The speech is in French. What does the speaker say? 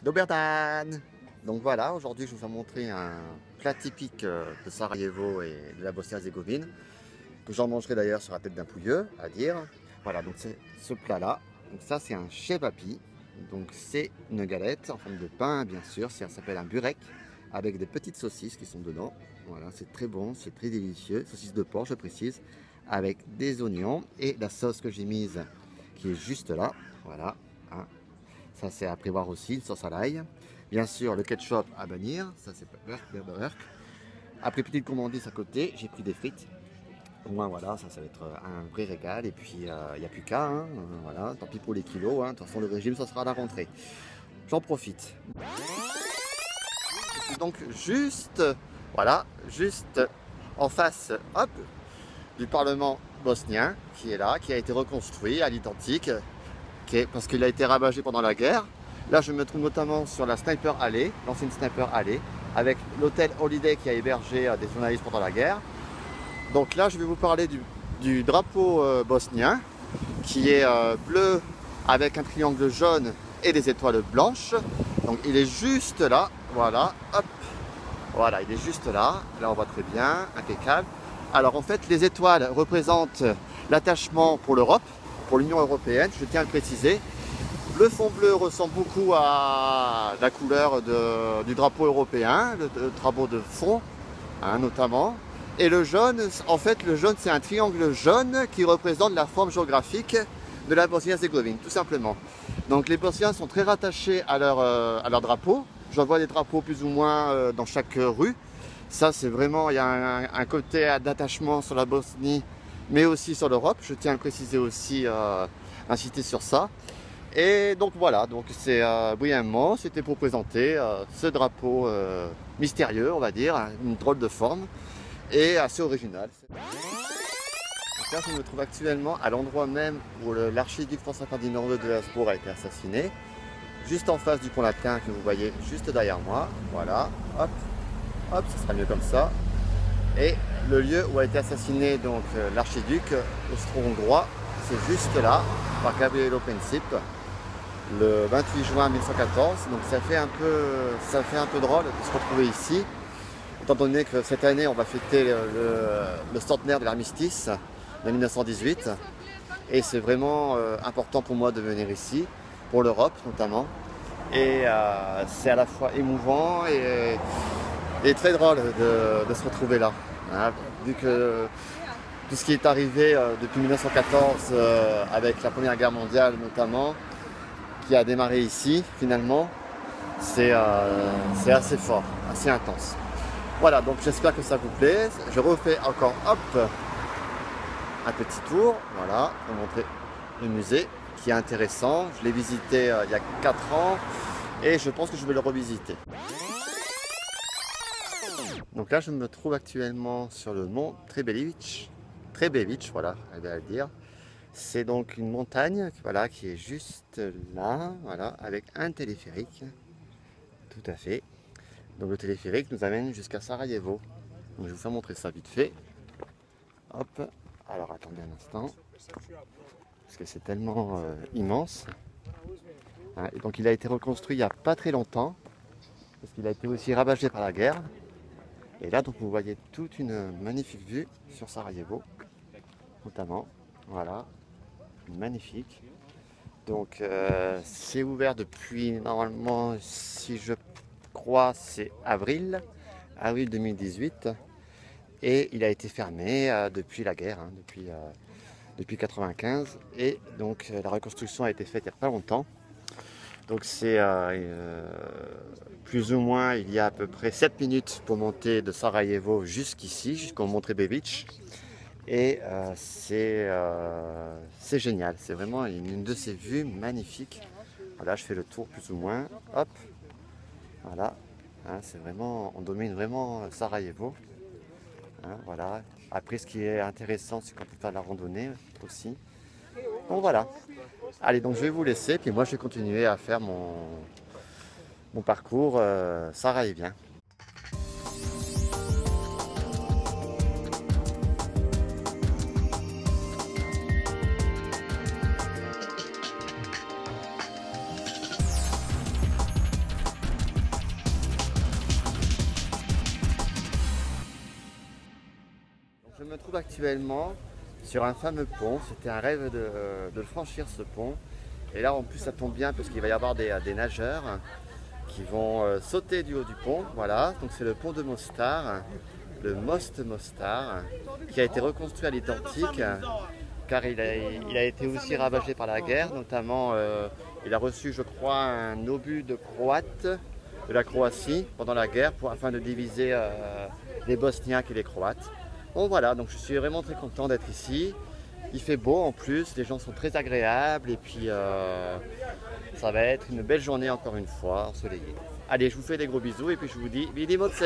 Dober dan. Donc voilà, aujourd'hui je vais vous montrer un plat typique de Sarajevo et de la Bosnie-Herzégovine, que j'en mangerai d'ailleurs sur la tête d'un pouilleux, à dire. Voilà, donc c'est ce plat-là. Donc ça c'est un chevapi. Donc c'est une galette en forme de pain, bien sûr. Ça s'appelle un burek, avec des petites saucisses qui sont dedans. Voilà, c'est très bon, c'est très délicieux. Saucisses de porc, je précise, avec des oignons et la sauce que j'ai mise, qui est juste là. Voilà, hein. Ça c'est à prévoir aussi, une sauce à l'ail. Bien sûr, le ketchup à bannir, ça c'est Berberk. Après, petite commandise à côté, j'ai pris des frites. Au moins, voilà, ça va être un vrai régal. Et puis, il n'y a plus qu'à, hein, voilà, tant pis pour les kilos. Hein. De toute façon, le régime, ça sera à la rentrée. J'en profite. Je suis donc juste, voilà, juste en face, hop, du Parlement bosnien, qui est là, qui a été reconstruit à l'identique, parce qu'il a été ravagé pendant la guerre. Là, je me trouve notamment sur la Sniper Alley, l'ancienne Sniper Alley, avec l'hôtel Holiday qui a hébergé des journalistes pendant la guerre. Donc là, je vais vous parler du drapeau bosnien, qui est bleu avec un triangle jaune et des étoiles blanches. Donc il est juste là, voilà, hop, voilà, il est juste là. Là, on voit très bien, impeccable. Alors en fait, les étoiles représentent l'attachement pour l'Europe, pour l'Union européenne, je tiens à le préciser. Le fond bleu ressemble beaucoup à la couleur du drapeau européen, le drapeau de fond, hein, notamment. Et le jaune, en fait, le jaune, c'est un triangle jaune qui représente la forme géographique de la Bosnie-Herzégovine, tout simplement. Donc les Bosniens sont très rattachés à leur drapeau. J'en vois des drapeaux plus ou moins dans chaque rue. Ça, c'est vraiment, il y a un côté d'attachement sur la Bosnie, mais aussi sur l'Europe. Je tiens à le préciser aussi, insister sur ça. Et donc voilà, donc c'est brièvement, c'était pour présenter ce drapeau mystérieux, on va dire, une drôle de forme et assez original. Donc là, je me trouve actuellement à l'endroit même où l'archiduc François Ferdinand de Habsbourg a été assassiné, juste en face du pont latin que vous voyez juste derrière moi. Voilà, hop, hop, ça sera mieux comme ça. Et le lieu où a été assassiné donc l'archiduc austro-hongrois, c'est juste là, par Gabrielo Princip, le 28 juin 1914. Donc ça fait un peu drôle de se retrouver ici, étant donné que cette année on va fêter le centenaire de l'armistice de 1918. Et c'est vraiment important pour moi de venir ici, pour l'Europe notamment. Et c'est à la fois émouvant et très drôle de se retrouver là, hein, vu que tout ce qui est arrivé depuis 1914 avec la Première Guerre mondiale notamment, qui a démarré ici finalement, c'est assez fort, assez intense. Voilà, donc j'espère que ça vous plaît. Je refais encore, hop, un petit tour, voilà, pour montrer le musée qui est intéressant. Je l'ai visité il y a 4 ans et je pense que je vais le revisiter. Donc là, je me trouve actuellement sur le mont Trebević, voilà, à le dire. C'est donc une montagne, voilà, qui est juste là, voilà, avec un téléphérique, tout à fait. Donc le téléphérique nous amène jusqu'à Sarajevo. Donc je vais vous faire montrer ça vite fait. Hop, alors attendez un instant, parce que c'est tellement immense. Hein, et donc il a été reconstruit il n'y a pas très longtemps, parce qu'il a été aussi ravagé par la guerre. Et là, donc vous voyez toute une magnifique vue sur Sarajevo, notamment, voilà, magnifique. Donc c'est ouvert depuis, normalement, si je crois, c'est avril 2018. Et il a été fermé depuis la guerre, hein, depuis 95. Et donc la reconstruction a été faite il n'y a pas longtemps. Donc c'est plus ou moins, il y a à peu près 7 minutes pour monter de Sarajevo jusqu'ici, jusqu'au mont Trebević. Et c'est génial, c'est vraiment une de ces vues magnifiques. Voilà, je fais le tour plus ou moins, hop, voilà, hein, c'est vraiment, on domine vraiment Sarajevo. Hein, voilà. Après, ce qui est intéressant, c'est qu'on peut faire la randonnée aussi. Donc voilà. Allez, donc je vais vous laisser, puis moi je vais continuer à faire mon parcours sarajevien. trouve actuellement sur un fameux pont. C'était un rêve de franchir ce pont. Et là en plus ça tombe bien parce qu'il va y avoir des nageurs qui vont sauter du haut du pont. Voilà, donc c'est le pont de Mostar, le Most Mostar, qui a été reconstruit à l'identique car il a été aussi ravagé par la guerre, notamment il a reçu je crois un obus de Croate, de la Croatie pendant la guerre afin de diviser les Bosniaques et les Croates. Bon voilà, donc je suis vraiment très content d'être ici. Il fait beau en plus, les gens sont très agréables et puis ça va être une belle journée encore une fois, ensoleillée. Allez, je vous fais des gros bisous et puis je vous dis Vidi Motse!